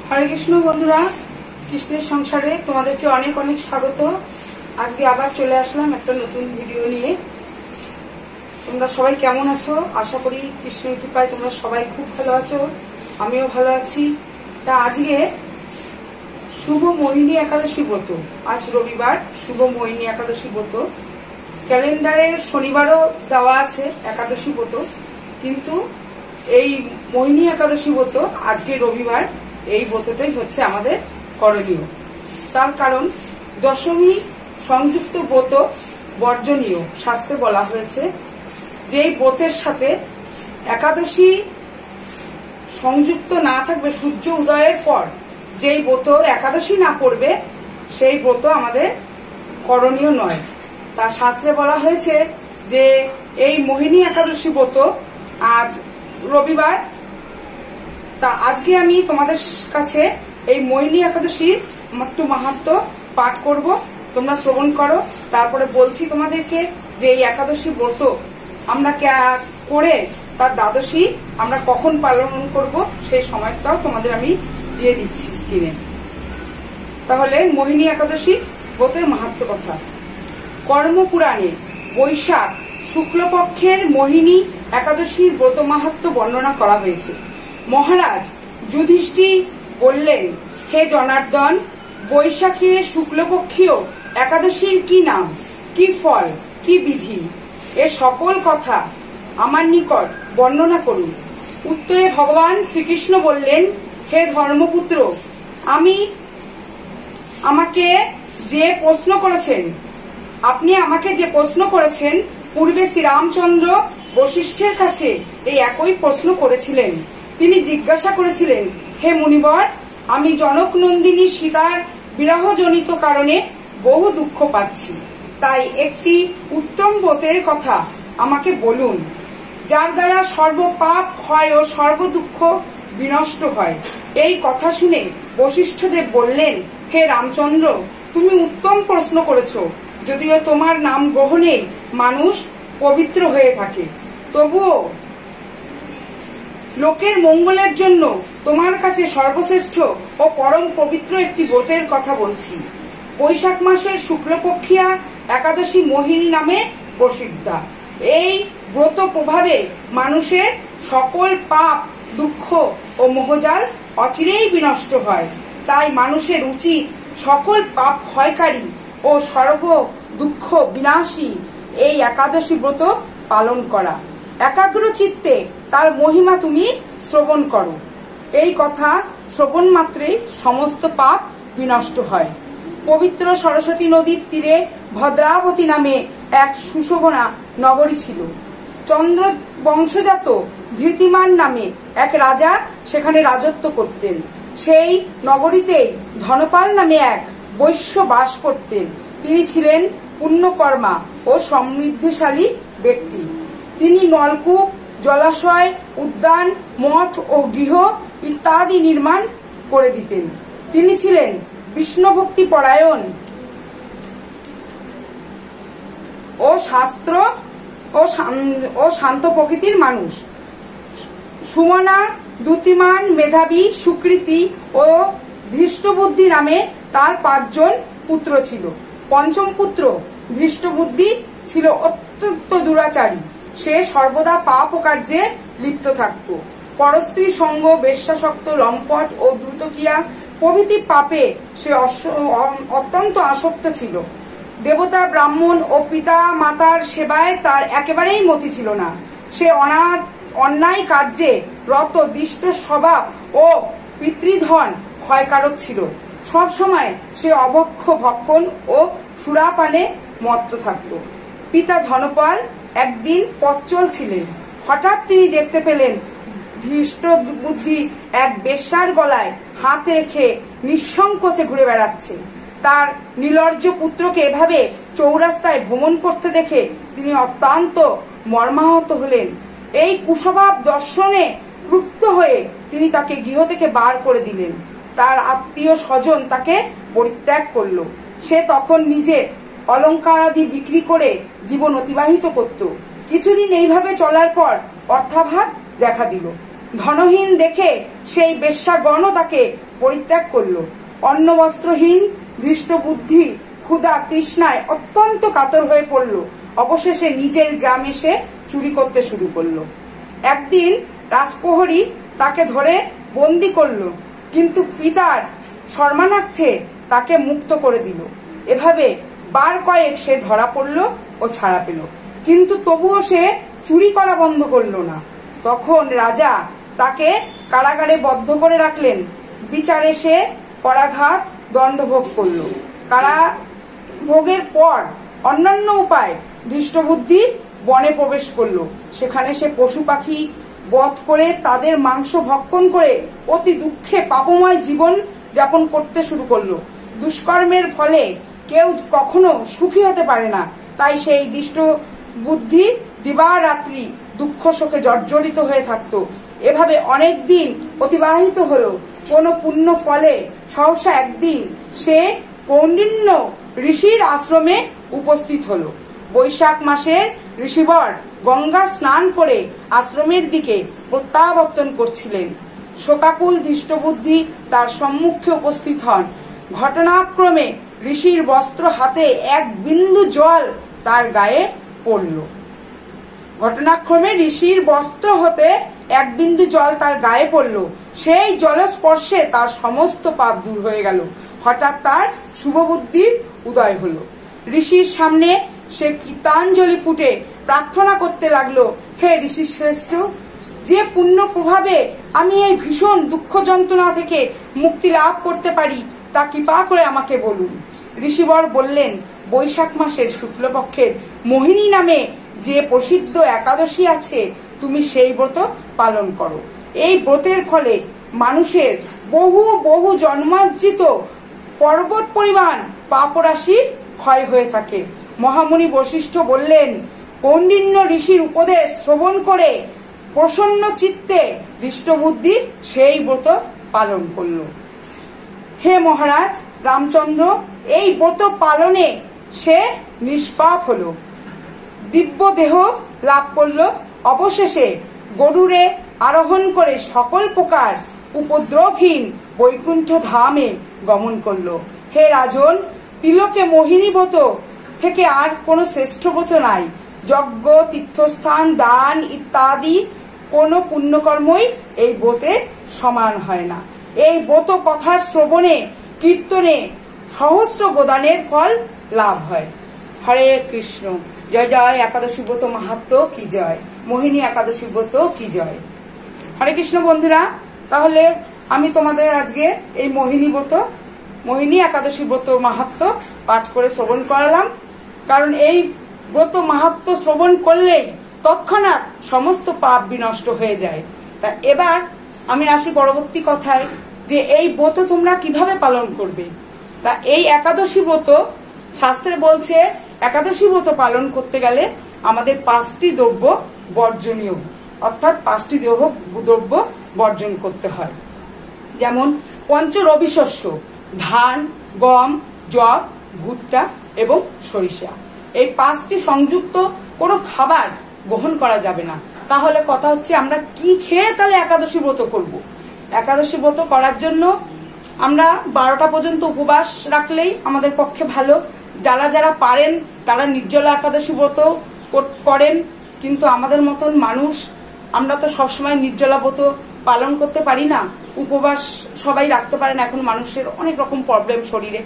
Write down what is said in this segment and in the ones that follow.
हरे कृष्ण बंधुरा कृष्णेर संसारे तुम्हादेरके अनेक अनेक स्वागत। आज के आबार चले आसलाम एक नतून भिडियो निये। तोमरा सबाई केमन आछो? आशा करी कृष्णेर कृपाय तोमरा सबाई खूब भालो आछो, आमिओ भालो आछि। ता आजके शुभ मोहिनी एकादशी व्रत, आज रविवार शुभ मोहिनी एकादशी व्रत। क्यालेंडारे शनिबारो देওয়া আছে एकादशी व्रत, किन्तु এই মোহিনী একাদশী ব্রত আজকে রবিবার, এই ব্রতটাই হচ্ছে আমাদের করণীয়। তার কারণ দশমী সংযুক্ত ব্রত বর্জনীয়, শাস্ত্রে বলা হয়েছে যে এই ব্রতের সাথে একাদশী সংযুক্ত না থাকবে, সূর্য উদয়ের পর যেই ব্রত একাদশী না পড়বে সেই ব্রত আমাদের করণীয় নয়। তা শাস্ত্রে বলা হয়েছে যে এই মোহিনী একাদশী ব্রত আজ রবিবার। তা আজকে আমি তোমাদের কাছে এই মোহিনী একাদশীর একটু মাহাত্ম্য পাঠ করব, তোমরা শ্রবণ করো। তারপরে বলছি তোমাদেরকে যে এই একাদশী ব্রত আমরা করে তার দ্বাদশী আমরা কখন পালন করব সেই সময়টাও তোমাদের আমি দিয়ে দিচ্ছি স্ক্রিনে। তাহলে মোহিনী একাদশী ব্রতের মাহাত্ম্য কথা। কর্মপুরাণে বৈশাখ শুক্লপক্ষের মোহিনী একাদশীর ব্রত মাহাত্ম্য বর্ণনা করা হয়েছে। মহারাজ যুধিষ্ঠির বললেন, হে জনার্দন, বৈশাখে শুক্লপক্ষীয় একাদশীর কি নাম, কি ফল, কি বিধি, এ সকল কথা আমার নিকট বর্ণনা করুন। উত্তরে ভগবান শ্রীকৃষ্ণ বললেন, হে ধর্মপুত্র, আপনি আমাকে যে প্রশ্ন করেছেন পূর্বে শ্রীরামচন্দ্র বশিষ্ঠের কাছে এই একই প্রশ্ন করেছিলেন। তিনি জিজ্ঞাসা করেছিলেন, হে মুনিবর, আমি জনক নন্দিনী সীতার বিরহজনিত কারণে বহু দুঃখ পাচ্ছি, তাই একটি উত্তম ব্রতের কথা আমাকে বলুন, যার দ্বারা সর্বপাপ হয় ও সর্বদুঃখ বিনষ্ট হয়। এই কথা শুনে বশিষ্ঠদেব বললেন, হে রামচন্দ্র, তুমি উত্তম প্রশ্ন করেছো। যদিও তোমার নাম গ্রহণে মানুষ পবিত্র হয়ে থাকে, তবুও লোকের মঙ্গলের জন্য তোমার কাছে সর্বশ্রেষ্ঠ ও পরম পবিত্র একটি ব্রতের কথা বলছি। বৈশাখ মাসের শুক্লপক্ষিয়া একাদশী মোহিনী নামে প্রসিদ্ধা। এই ব্রত প্রভাবে মানুষের সকল পাপ, দুঃখ ও মোহজাল অচিরেই বিনষ্ট হয়। তাই মানুষের উচিত সকল পাপ ক্ষয়কারী ও সর্ব দুঃখ বিনাশী এই একাদশী ব্রত পালন করা। একাগ্র চিত্তে তার মহিমা তুমি শ্রবণ করো। এই কথা শ্রবণ মাত্রেই সমস্ত পাপ বিনষ্ট হয়। পবিত্র সরস্বতী নদীর তীরে ভদ্রাবতী নামে এক সুশোভনা নগরী ছিল। চন্দ্র বংশজাত ধৃতিমান নামে এক রাজা সেখানে রাজত্ব করতেন। সেই নগরীতেই ধনপাল নামে এক বৈশ্য বাস করতেন। তিনি ছিলেন পুণ্যকর্মা ও সমৃদ্ধশালী ব্যক্তি। তিনি নলকূপ, জলাশয়, উদ্যান, মঠ ও গৃহ ইত্যাদি নির্মাণ করে দিতেন। তিনি ছিলেন বিষ্ণুভক্তি পরায়ণ ও শাস্ত্র ও শান্ত প্রকৃতির মানুষ। সুমনা, দ্যুতিমান, মেধাবী, সুকৃতি ও ধৃষ্টবুদ্ধি নামে তার 5 জন পুত্র ছিল। পঞ্চম পুত্র ধৃষ্টবুদ্ধি ছিল অত্যন্ত দুরাচারী। সে সর্বদা পাপ ও কার্যে লিপ্ত থাকত। পরস্ত্রী সঙ্গ, বেশ্যাসক্ত, লম্পট ও দ্রুতক্রিয়া প্রভৃতি পাপে সে অত্যন্ত আসক্ত ছিল। দেবতা, ব্রাহ্মণ ও পিতা মাতার সেবায় তার একেবারেই মতি ছিল না। সে অন্যায় কার্যে রত, দিষ্ট স্বভাব ও পিতৃধন ক্ষয়কারক ছিল। সব সময় সে অভক্ষ ভক্ষণ ও সুরাপানে মত্ত থাকত। পিতা ধনপাল একদিন পথ চলছিলেন। হঠাৎ তিনি দেখতে পেলেন ধৃষ্ট বুদ্ধি এক বেশ্যার গলায় হাত রেখে নিঃসংকোচে ঘুরে বেড়াচ্ছে। তার নির্লজ্জ পুত্রকে এভাবে চৌরাস্তায় ভ্রমণ করতে দেখে তিনি অত্যন্ত মর্মাহত হলেন। এই কুস্বভাব দর্শনে ক্রুদ্ধ হয়ে তিনি তাকে গৃহ থেকে বার করে দিলেন। তার আত্মীয় স্বজন তাকে পরিত্যাগ করল। সে তখন নিজে অলঙ্কারাদি বিক্রি করে জীবন অতিবাহিত করত। কিছুদিন এইভাবে চলার পর অর্থাভাব দেখা দিল। ধনহীন দেখে সেই বেশ্যাগণও তাকে পরিত্যাগ করলো। অন্ন বস্ত্রহীন ধৃষ্টবুদ্ধি ক্ষুধা তৃষ্ণায় অত্যন্ত কাতর হয়ে পড়ল। অবশেষে নিজের গ্রামে সে চুরি করতে শুরু করলো। একদিন রাজপ্রহরী তাকে ধরে বন্দি করলো, কিন্তু পিতার সম্মানার্থে তাকে মুক্ত করে দিল। এভাবে বার কয়েক সে ধরা পড়ল ও ছাড়া পেল, কিন্তু তবুও সে চুরি করা বন্ধ করলো না। তখন রাজা তাকে কারাগারে বদ্ধ করে রাখলেন। বিচারে সে করাঘাত দণ্ডভোগ করল। কারাভোগের পর অন্যান্য উপায় ধৃষ্টবুদ্ধি বনে প্রবেশ করলো। সেখানে সে পশু পাখি বধ করে তাদের মাংস ভক্ষণ করে অতি দুঃখে পাপময় জীবন যাপন করতে শুরু করলো। দুষ্কর্মের ফলে কেউ কখনো সুখী হতে পারে না, তাই সেই দৃষ্ট বুদ্ধি দিবারাত্রি দুঃখ শোকে জর্জরিত হয়ে থাকতো। এভাবে অনেক দিন অতিবাহিত হলো। কোনো পুণ্য ফলে সহসা একদিন সে কৌন্ডিন্য ঋষির আশ্রমে উপস্থিত হলো। বৈশাখ মাসের ঋষিবর গঙ্গা স্নান করে আশ্রমের দিকে প্রত্যাবর্তন করছিলেন। শোকাকুল ধৃষ্টবুদ্ধি তার সম্মুখে উপস্থিত হন। ঘটনাক্রমে ঋষির বস্ত্র হাতে এক বিন্দু জল তার গায়ে পড়ল। ঘটনাক্রমে ঋষির বস্ত্র হতে এক বিন্দু জল তার গায়ে পড়ল। সেই জলস্পর্শে তার সমস্ত পাপ দূর হয়ে গেল। হঠাৎ তার শুভবুদ্ধির উদয় হলো। ঋষির সামনে সে কীর্তাঞ্জলি ফুটে প্রার্থনা করতে লাগলো, হে ঋষি শ্রেষ্ঠ, যে পুণ্য প্রভাবে আমি এই ভীষণ দুঃখ যন্ত্রণা থেকে মুক্তি লাভ করতে পারি তা কৃপা করে আমাকে বলুন। ঋষিবর বললেন, বৈশাখ মাসের শুক্লপক্ষের মোহিনী নামে যে প্রসিদ্ধ একাদশী আছে, তুমি সেই ব্রত পালন করো। এই ব্রতের ফলে মানুষের বহু বহু জন্মার্জিত পর্বত পরিমাণ পাপরাশি ক্ষয় হয়ে থাকে। মহামুনি বশিষ্ঠ বললেন, কৌন্ডিন্য ঋষির উপদেশ শ্রবণ করে প্রসন্ন চিত্তে দৃষ্টবুদ্ধি সেই ব্রত পালন করল। হে মহারাজ রামচন্দ্র, এই ব্রত পালনে সে নিষ্পাপ হলো, দিব্য দেহ লাভ করল। অবশেষে গরুরে আরোহণ করে সকল প্রকার উপদ্রবহীন বৈকুণ্ঠ ধামে গমন করল। হে রাজন, তিলকে মোহিনী ব্রত থেকে আর কোনো শ্রেষ্ঠ ব্রত নাই। যজ্ঞ, তীর্থস্থান, দান ইত্যাদি কোনো পুণ্যকর্মই এই ব্রতের সমান হয় না। এই ব্রত কথার শ্রবণে কীর্তনে সহস্র গোদানের ফল লাভ হয়। হরে কৃষ্ণ। জয় জয় একাদশী ব্রত মাহাত্ম্য কি জয়, মোহিনী একাদশী ব্রত কি জয়। হরে কৃষ্ণ বন্ধুরা, তাহলে আমি তোমাদের আজকে এই মোহিনী একাদশী ব্রত মাহাত্ম্য পাঠ করে শ্রবণ করালাম। কারণ এই ব্রত মাহাত্ম্য শ্রবণ করলেই তৎক্ষণাৎ সমস্ত পাপ বিনষ্ট হয়ে যায়। তা এবার আমি আসি পরবর্তী কথায়, যে এই ব্রত তোমরা কিভাবে পালন করবে। তা এই একাদশী ব্রত শাস্ত্রে বলছে, একাদশী ব্রত পালন করতে গেলে আমাদের 5টি দ্রব্য বর্জনীয়, অর্থাৎ 5টি দ্রব্য বর্জন করতে হয়। যেমন পঞ্চরবি শস্য, ধান, গম, যব, ভুট্টা এবং সরিষা, এই 5টি সংযুক্ত কোনো খাবার গ্রহণ করা যাবে না। তাহলে কথা হচ্ছে আমরা কি খেয়ে তাহলে একাদশী ব্রত করব। একাদশী ব্রত করার জন্য আমরা 12টা পর্যন্ত উপবাস রাখলেই আমাদের পক্ষে ভালো। যারা যারা পারেন তারা নির্জলা একাদশী ব্রত করেন, কিন্তু আমাদের মতন মানুষ আমরা তো সবসময় নির্জলা ব্রত পালন করতে পারি না, উপবাস সবাই রাখতে পারেন। এখন মানুষের অনেক রকম প্রবলেম শরীরে।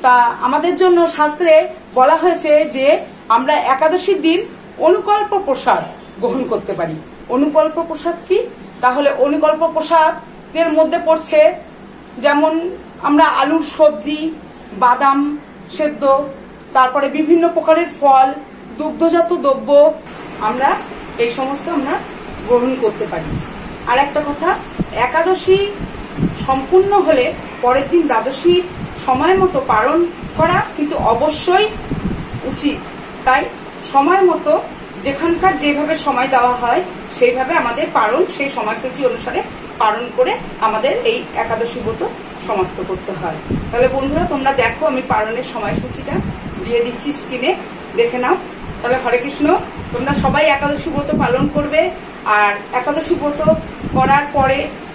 তা আমাদের জন্য শাস্ত্রে বলা হয়েছে যে আমরা একাদশীর দিন অনুকল্প প্রসাদ গ্রহণ করতে পারি। অনুকল্প প্রসাদ কি? তাহলে অনুকল্প প্রসাদের মধ্যে পড়ছে যেমন আমরা আলুর সবজি, বাদাম সেদ্ধ, তারপরে বিভিন্ন প্রকারের ফল, দুগ্ধজাত দ্রব্য, আমরা এই সমস্ত আমরা গ্রহণ করতে পারি। আর একটা কথা, একাদশী সম্পূর্ণ হলে পরের দিন দ্বাদশী সময় মতো পালন করা কিন্তু অবশ্যই উচিত। তাই সময় মতো যেখানকার যেভাবে সময় দেওয়া হয় সেইভাবে আমাদের পালন, সেই সময়সূচি অনুসারে পালন করে আমাদের এই একাদশী ব্রত সমাপ্ত করতে হয়। তাহলে বন্ধুরা তোমরা দেখো, আমি পালনের সময়সূচিটা দিয়ে দিচ্ছি স্ক্রিনে, দেখে নাও। তাহলে হরে কৃষ্ণ, তোমরা সবাই একাদশী ব্রত পালন করবে। আর একাদশী ব্রত করার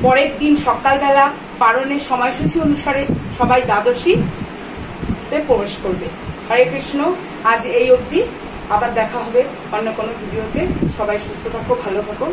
পরের দিন সকালবেলা পারণের সময়সূচি অনুসারে সবাই দ্বাদশীতে প্রবেশ করবে। হরে কৃষ্ণ। আজ এই অবধি, আবার দেখা হবে অন্য কোনো ভিডিওতে। সবাই সুস্থ থাকো, ভালো থাকো।